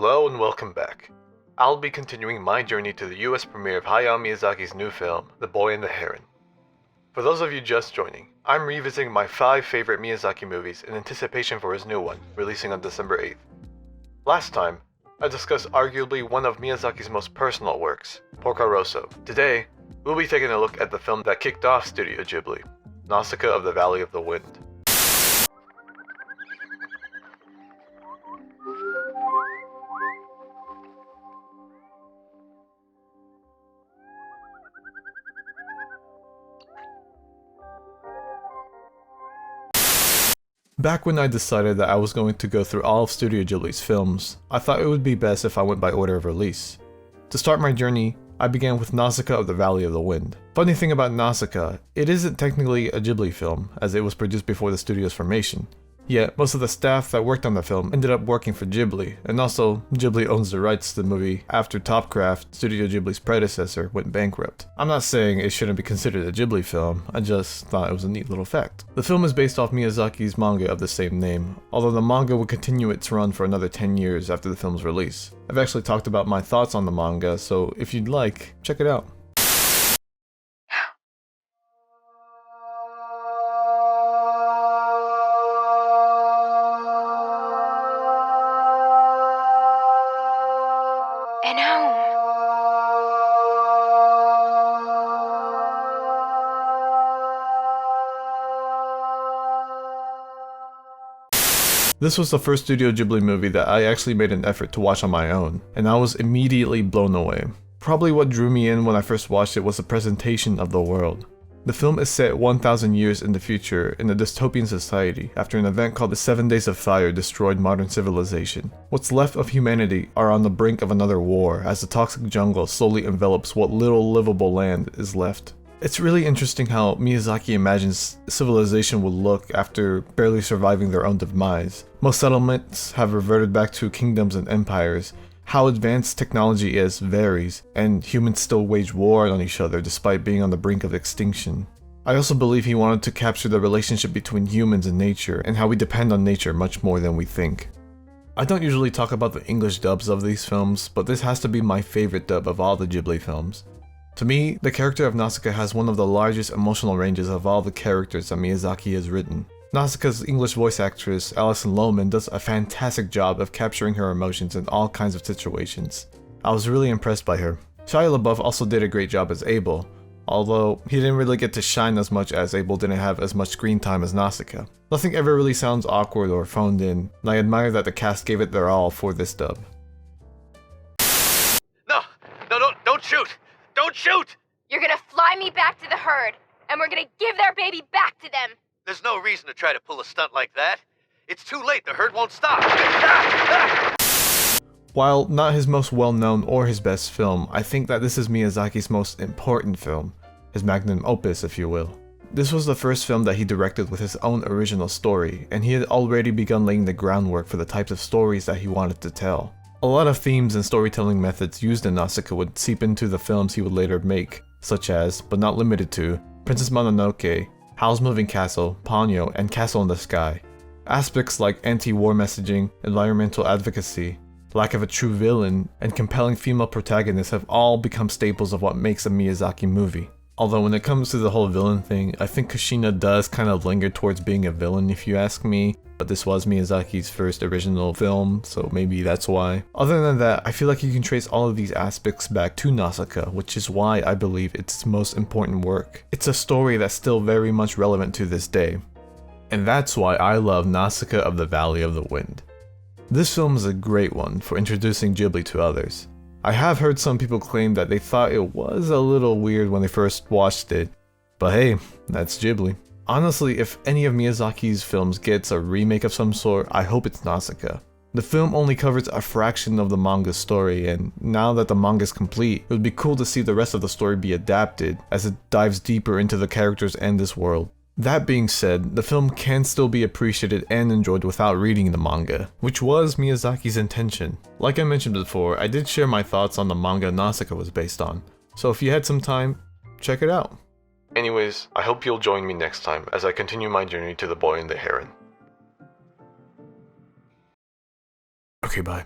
Hello and welcome back. I'll be continuing my journey to the US premiere of Hayao Miyazaki's new film, The Boy and the Heron. For those of you just joining, I'm revisiting my 5 favorite Miyazaki movies in anticipation for his new one, releasing on December 8th. Last time, I discussed arguably one of Miyazaki's most personal works, Porco Rosso. Today, we'll be taking a look at the film that kicked off Studio Ghibli, Nausicaä of the Valley of the Wind. Back when I decided that I was going to go through all of Studio Ghibli's films, I thought it would be best if I went by order of release. To start my journey, I began with Nausicaä of the Valley of the Wind. Funny thing about Nausicaä, it isn't technically a Ghibli film, as it was produced before the studio's formation. Yet, most of the staff that worked on the film ended up working for Ghibli, and also, Ghibli owns the rights to the movie after Topcraft, Studio Ghibli's predecessor, went bankrupt. I'm not saying it shouldn't be considered a Ghibli film, I just thought it was a neat little fact. The film is based off Miyazaki's manga of the same name, although the manga would continue its run for another 10 years after the film's release. I've actually talked about my thoughts on the manga, so if you'd like, check it out. And home. This was the first Studio Ghibli movie that I actually made an effort to watch on my own, and I was immediately blown away. Probably what drew me in when I first watched it was the presentation of the world. The film is set 1,000 years in the future in a dystopian society after an event called the 7 Days of Fire destroyed modern civilization. What's left of humanity are on the brink of another war as the toxic jungle slowly envelops what little livable land is left. It's really interesting how Miyazaki imagines civilization would look after barely surviving their own demise. Most settlements have reverted back to kingdoms and empires. How advanced technology is varies, and humans still wage war on each other despite being on the brink of extinction. I also believe he wanted to capture the relationship between humans and nature, and how we depend on nature much more than we think. I don't usually talk about the English dubs of these films, but this has to be my favorite dub of all the Ghibli films. To me, the character of Nausicaä has one of the largest emotional ranges of all the characters that Miyazaki has written. Nausicaä's English voice actress, Alison Lohman, does a fantastic job of capturing her emotions in all kinds of situations. I was really impressed by her. Shia LaBeouf also did a great job as Abel, although he didn't really get to shine as much as Abel didn't have as much screen time as Nausicaä. Nothing ever really sounds awkward or phoned in, and I admire that the cast gave it their all for this dub. No, don't shoot! Don't shoot! You're gonna fly me back to the herd, and we're gonna give their baby back to them. There's no reason to try to pull a stunt like that. It's too late, the herd won't stop. While not his most well-known or his best film, I think that this is Miyazaki's most important film, his magnum opus if you will. This was the first film that he directed with his own original story, and he had already begun laying the groundwork for the types of stories that he wanted to tell. A lot of themes and storytelling methods used in Nausicaä would seep into the films he would later make, such as, but not limited to, Princess Mononoke, Howl's Moving Castle, Ponyo, and Castle in the Sky. Aspects like anti-war messaging, environmental advocacy, lack of a true villain, and compelling female protagonists have all become staples of what makes a Miyazaki movie. Although when it comes to the whole villain thing, I think Kushina does kind of linger towards being a villain if you ask me, but this was Miyazaki's first original film, so maybe that's why. Other than that, I feel like you can trace all of these aspects back to Nausicaä, which is why I believe it's its most important work. It's a story that's still very much relevant to this day. And that's why I love Nausicaä of the Valley of the Wind. This film is a great one for introducing Ghibli to others. I have heard some people claim that they thought it was a little weird when they first watched it, but hey, that's Ghibli. Honestly, if any of Miyazaki's films gets a remake of some sort, I hope it's Nausicaä. The film only covers a fraction of the manga's story, and now that the manga is complete, it would be cool to see the rest of the story be adapted, as it dives deeper into the characters and this world. That being said, the film can still be appreciated and enjoyed without reading the manga, which was Miyazaki's intention. Like I mentioned before, I did share my thoughts on the manga Nausicaä was based on, so if you had some time, check it out. Anyways, I hope you'll join me next time as I continue my journey to The Boy and the Heron. Okay, bye.